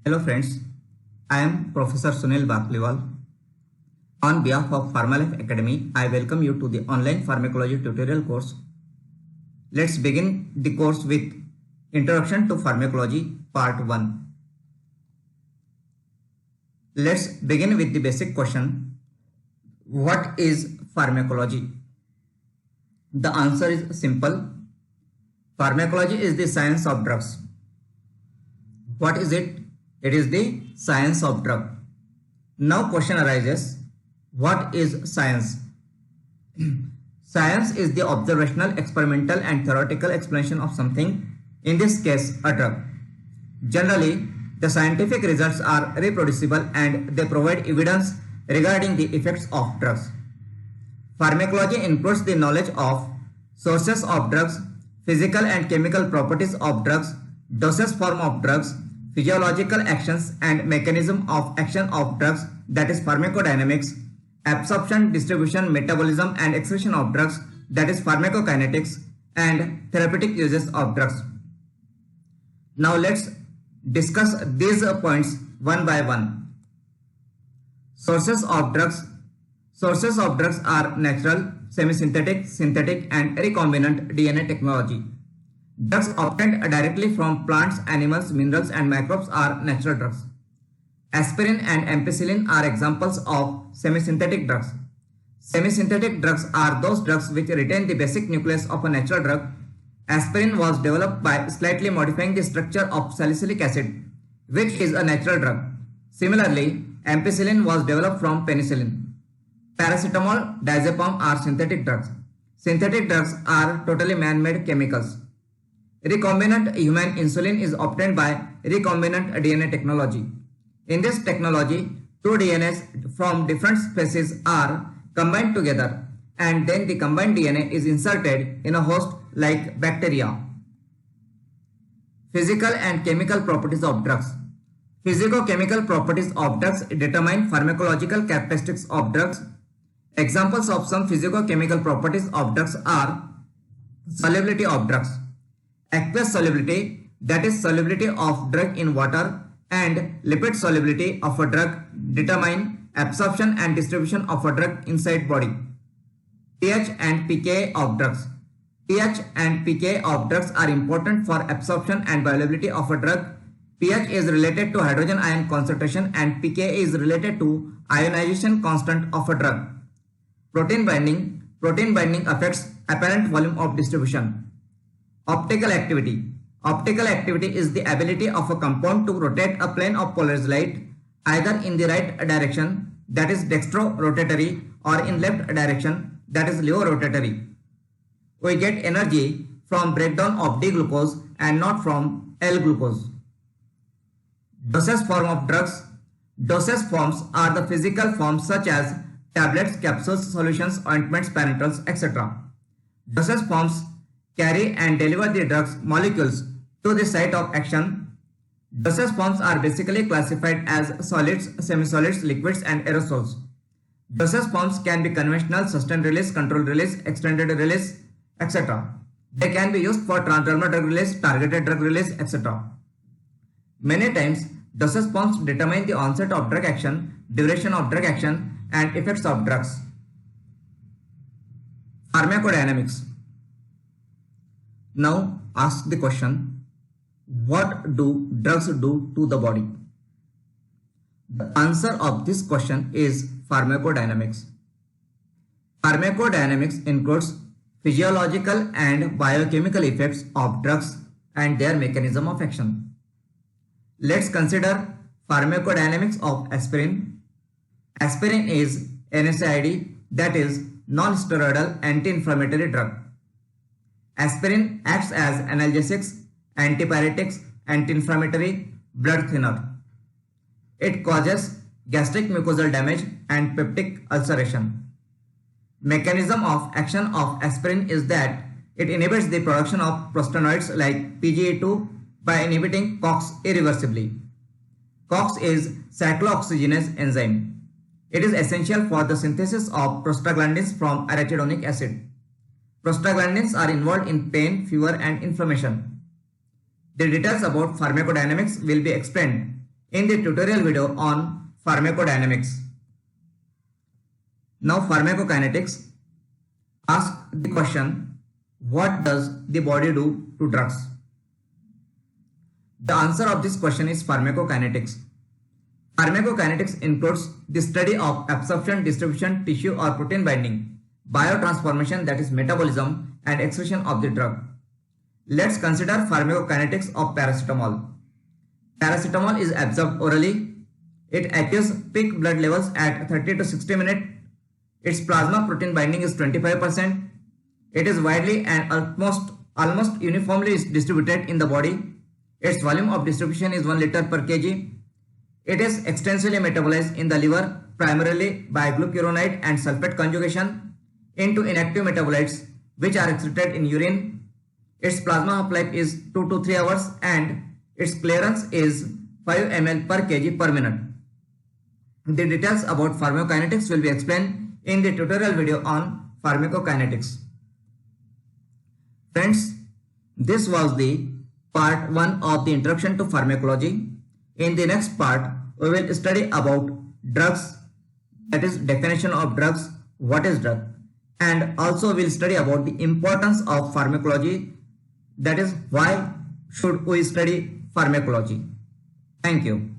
Hello friends, I am Professor Sunil Bakliwal. On behalf of PharmaLife Academy, I welcome you to the online pharmacology tutorial course. Let's begin the course with Introduction to Pharmacology Part 1. Let's begin with the basic question. What is pharmacology? The answer is simple. Pharmacology is the science of drugs. What is it? It is the science of drug. Now question arises, what is science? Science is the observational, experimental and theoretical explanation of something, in this case a drug. Generally, the scientific results are reproducible and they provide evidence regarding the effects of drugs. Pharmacology includes the knowledge of sources of drugs, physical and chemical properties of drugs, dosage form of drugs, physiological actions and mechanism of action of drugs, that is pharmacodynamics, absorption, distribution, metabolism and excretion of drugs, that is pharmacokinetics, and therapeutic uses of drugs. Now let's discuss these points one by one. Sources of drugs. Sources of drugs are natural, semi-synthetic, synthetic and recombinant DNA technology. Drugs obtained directly from plants, animals, minerals and microbes are natural drugs. Aspirin and ampicillin are examples of semi-synthetic drugs. Semi-synthetic drugs are those drugs which retain the basic nucleus of a natural drug. Aspirin was developed by slightly modifying the structure of salicylic acid, which is a natural drug. Similarly, ampicillin was developed from penicillin. Paracetamol, diazepam are synthetic drugs. Synthetic drugs are totally man-made chemicals. Recombinant human insulin is obtained by recombinant DNA technology. In this technology, two DNAs from different species are combined together and then the combined DNA is inserted in a host like bacteria. Physical and chemical properties of drugs. Physico-chemical properties of drugs determine pharmacological characteristics of drugs. Examples of some physico-chemical properties of drugs are solubility of drugs. Aqueous solubility, that is solubility of drug in water, and lipid solubility of a drug determine absorption and distribution of a drug inside body. pH and pKa of drugs. pH and pKa of drugs are important for absorption and bioavailability of a drug. pH is related to hydrogen ion concentration and pKa is related to ionization constant of a drug. Protein binding. Protein binding affects apparent volume of distribution. Optical activity. Optical activity is the ability of a compound to rotate a plane of polarized light either in the right direction, that is dextro-rotatory, or in left direction, that is levo-rotatory. We get energy from breakdown of D-glucose and not from L-glucose. Dosage form of drugs. Dosage forms are the physical forms such as tablets, capsules, solutions, ointments, parenterals, etc. Dosage forms carry and deliver the drugs molecules to the site of action. Dosage forms are basically classified as solids, semi-solids, liquids and aerosols. Dosage forms can be conventional, sustained release, controlled release, extended release, etc. They can be used for transdermal drug release, targeted drug release, etc. Many times, dosage forms determine the onset of drug action, duration of drug action and effects of drugs. Pharmacodynamics. Now ask the question, what do drugs do to the body? The answer of this question is pharmacodynamics. Pharmacodynamics includes physiological and biochemical effects of drugs and their mechanism of action. Let's consider pharmacodynamics of aspirin. Aspirin is NSAID, that is non-steroidal anti-inflammatory drug. Aspirin acts as analgesics, antipyretics, anti-inflammatory, blood thinner. It causes gastric mucosal damage and peptic ulceration. Mechanism of action of aspirin is that it inhibits the production of prostanoids like PGE2 by inhibiting COX irreversibly. COX is cyclooxygenase enzyme. It is essential for the synthesis of prostaglandins from arachidonic acid. Prostaglandins are involved in pain, fever and inflammation. The details about pharmacodynamics will be explained in the tutorial video on pharmacodynamics. Now pharmacokinetics asks the question, what does the body do to drugs? The answer of this question is pharmacokinetics. Pharmacokinetics includes the study of absorption, distribution, tissue or protein binding, biotransformation, that is metabolism, and excretion of the drug. Let's consider pharmacokinetics of paracetamol. Paracetamol is absorbed orally. It achieves peak blood levels at 30 to 60 minutes. Its plasma protein binding is 25%. It is widely and almost uniformly distributed in the body. Its volume of distribution is 1 liter per kg. It is extensively metabolized in the liver, primarily by glucuronide and sulfate conjugation into inactive metabolites, which are excreted in urine. Its plasma half-life is 2 to 3 hours and its clearance is 5 ml per kg per minute. The details about pharmacokinetics will be explained in the tutorial video on pharmacokinetics. Friends, this was the part 1 of the introduction to pharmacology. In the next part, we will study about drugs, that is definition of drugs, what is drug, and also we will study about the importance of pharmacology, that is why should we study pharmacology. Thank you.